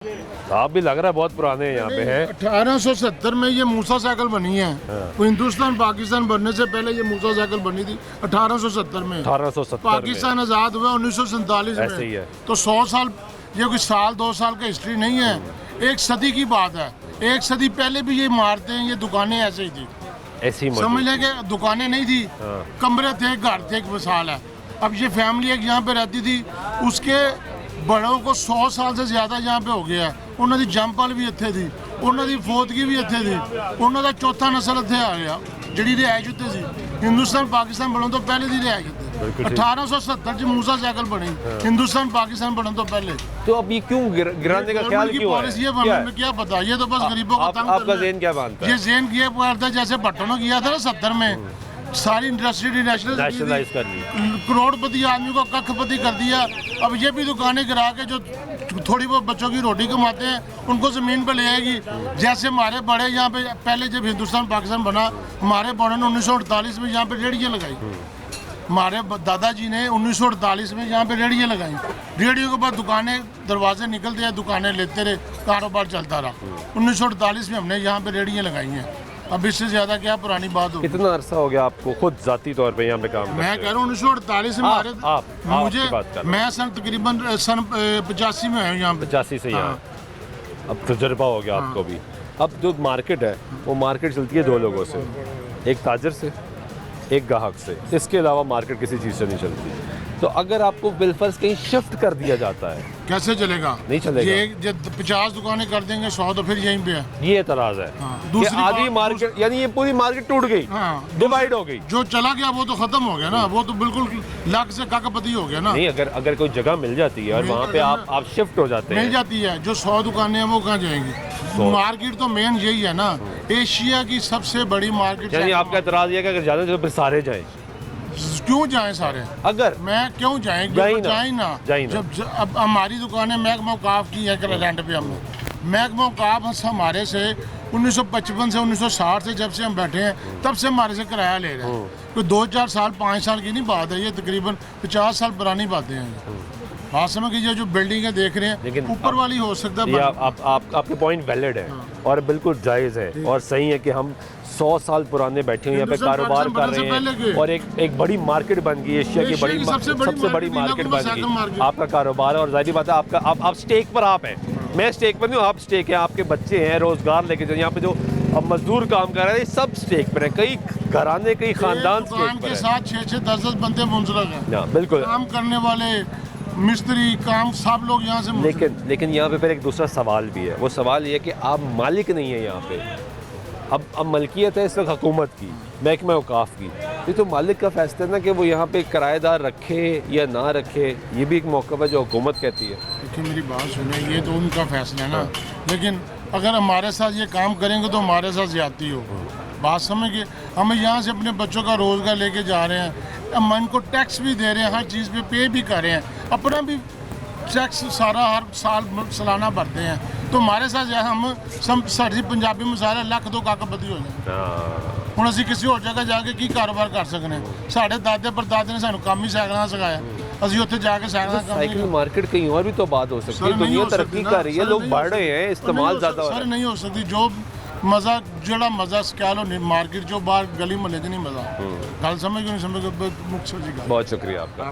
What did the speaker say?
आप भी लग रहा है बहुत पुराने हैं यहाँ पे है। 1870 में ये मूसा साइकिल बनी है। तो हिंदुस्तान पाकिस्तान बनने से पहले ये मूसा साइकिल बनी थी 1870 में। 1870 पाकिस्तान आज़ाद हुआ 1947 ऐसे ही में। है। तो 100 साल ये कोई साल 2 साल का हिस्ट्री नहीं है, एक सदी की बात है। एक सदी पहले भी ये इमारतें ये दुकानें ऐसे ही थी, ऐसी ही समझ मौजूद लें कि दुकानें नहीं थी, कमरे थे, घर थे, एक मिसाल है। अब ये फैमिली एक यहाँ पे रहती थी, उसके बड़ों को 100 साल से ज़्यादा यहाँ पे हो गया है। उन्होंने जंपल भी इत्थे थी, उन्होंने फौतगी भी इत्थे थी, उन्होंने चौथा नस्ल इत्थे आ गया जी रिहायश उत्ते सी। हिंदुस्तान पाकिस्तान बनने तो पहले दी रिहायश उत्ते 1870 च मूसा साइकिल बनी, हिंदुस्तान पाकिस्तान बनने तो पहले। तो अब ये क्यों गिराने का ख्याल क्यों है? पॉलिसी है बनने में क्या पता, ये तो बस गरीबों को तंग आपका करना है। ज़हन क्या मानता है? ये ज़हन किया पड़ता है जैसे भट्टो ने किया था ना 70 में, सारी इंडस्ट्री नेशनलाइज कर ली। करोड़पति आदमी को कखपति कर दिया। अब ये भी दुकानें गिरा के जो थोड़ी बहुत बच्चों की रोटी कमाते हैं उनको ज़मीन पर ले आएगी। जैसे हमारे बड़े यहाँ पे पहले जब हिंदुस्तान पाकिस्तान बना, हमारे बड़ों ने 1948 में यहाँ पे रेहड़ियाँ लगाई। हमारे दादाजी ने 1948 में यहाँ पे रेहड़ियाँ लगाई। रेहड़ियों के बाद दुकानें दरवाजे निकलते हैं, दुकानें लेते रहे, कारोबार चलता रहा। 1948 में हमने यहाँ पे रेहड़ियाँ लगाई हैं। अब इससे ज़्यादा क्या पुरानी बात हो। कितना अरसा हो गया आपको खुद जाती तौर पे यहाँ पे काम करते मैं कह रहा हूँ 1948 में हमारे मुझे आपकी बात कर रहा हूँ। मैं सन तकरीबन सन 85 में आया हूँ यहाँ पे। 85 से यहाँ अब तजुर्बा हो गया आपको भी। अब जो मार्केट है वो मार्केट चलती है 2 लोगों से, एक ताजर से, एक ग्राहक से। इसके अलावा मार्केट किसी चीज़ से नहीं चलती। तो अगर आपको बिलफर्ज कहीं शिफ्ट कर दिया जाता है कैसे चलेगा? नहीं चलेगा। ये जब 50 दुकानें कर देंगे 100 तो फिर यहीं पे है। ये एतराज़ है कि दूसरी आधी बात- मार्केट यानी ये पूरी मार्केट टूट गई, डिवाइड हो गई। जो चला गया वो तो खत्म हो गया ना, वो तो बिल्कुल लाख से काकापति हो गया ना। नहीं, अगर कोई जगह मिल जाती है और वहाँ पे आप शिफ्ट हो जाते मिल हैं। जाती है, जो 100 दुकानें हैं वो कहाँ जाएंगी? मार्केट तो मेन यही है ना, एशिया की सबसे बड़ी मार्केट। यानी आपका एतराज़ ये है कि अगर ज़्यादा तो फिर सारे जाएं। क्यों जाएं सारे? अगर मैं क्यों जाएं? जाए ना। जब अब हमारी दुकानें महकमा औकाफ की है रेंट पे हमने। महकमा औकाफ हमारे से 1955 से 1960 से जब से हम बैठे हैं तब से हमारे से किराया ले रहे हैं। कोई 2-4 साल 5 साल की नहीं बात है, ये तकरीबन 50 साल पुरानी बातें हैं। बात समझ कीजिए, जो बिल्डिंगें देख रहे हैं ऊपर वाली हो सकता है। आपके पॉइंट वैलिड है और बिल्कुल जायज़ है और सही है कि हम 100 साल पुराने बैठे हैं यहाँ पे कारोबार कर रहे हैं और एक बड़ी मार्केट बन गई, एशिया की बड़ी सबसे बड़ी मार्केट बन गई। आपका कारोबार है और जाहिर बात है आपका आप स्टेक पर आप हैं, मैं स्टेक पर नहीं हूँ, आप स्टेक है, आपके बच्चे हैं, रोजगार लेके जो यहाँ पे जो अब मजदूर काम कर रहे हैं सब स्टेक पर है, कई घराने कई खानदान स्टेक पर के साथ 6-6 10-10 बंदे मुंसलिक हैं। बिल्कुल काम करने वाले मिस्त्री काम सब लोग यहाँ से। लेकिन यहाँ पे फिर एक दूसरा सवाल भी है। वो सवाल ये है कि आप मालिक नहीं है यहाँ पे। अब मलकियत है इस वक्त हुकूमत की, महकमा औकाफ की। ये तो मालिक का फैसला है ना कि वो यहाँ पे किराएदार रखे या ना रखे। ये भी एक मौक़िफ़ है जो हुकूमत कहती है। देखिए मेरी बात सुने, ये तो उनका फैसला है ना, लेकिन अगर हमारे साथ ये काम करेंगे तो हमारे साथ ज़्यादती हो। बात समझ के हम यहाँ से अपने बच्चों का रोज़गार लेके जा रहे हैं, हम इनको टैक्स भी दे रहे हैं, हर चीज़ पे भी कर रहे हैं, अपना भी टैक्स सारा हर साल सालाना भरते हैं। तो हमारे साथ हम साड़ी पंजाबी में सारे लख दो काकापति हो जाए। ਹੁਣ ਅਸੀਂ ਕਿਸੇ ਹੋਰ ਜਗ੍ਹਾ ਜਾ ਕੇ ਕੀ ਕਾਰੋਬਾਰ ਕਰ ਸਕਨੇ ਹਾਂ? ਸਾਡੇ ਦਾਦੇ ਪੜਦਾਦੇ ਨੇ ਸਾਨੂੰ ਕੰਮ ਹੀ ਸਾਈਕਲਾਂ ਦਾ ਸਿਖਾਇਆ, ਅਸੀਂ ਉੱਥੇ ਜਾ ਕੇ ਸਾਈਕਲਾਂ ਦਾ साइकिल मार्केट कहीं और भी तो बात हो सकती है। दुनिया तरक्की कर रही है, लोग बढ़ रहे हैं, इस्तेमाल ज़्यादा हो रहा है। नहीं हो सकती जो मज़ा ਜਿਹੜਾ ਮਜ਼ਾ ਕਹ ਲੋ ਮਾਰਕੀਟ ਚੋਂ ਬਾਹਰ ਗਲੀ ਮੁਹੱਲੇ 'ਚ ਨਹੀਂ ਮਜ਼ਾ। ਗੱਲ ਸਮਝ ਗਏ ਨਹੀਂ ਸਮਝ ਗਏ? ਮੁੱਖ ਸੋਚੀ ਗੱਲ। बहुत शुक्रिया आपका।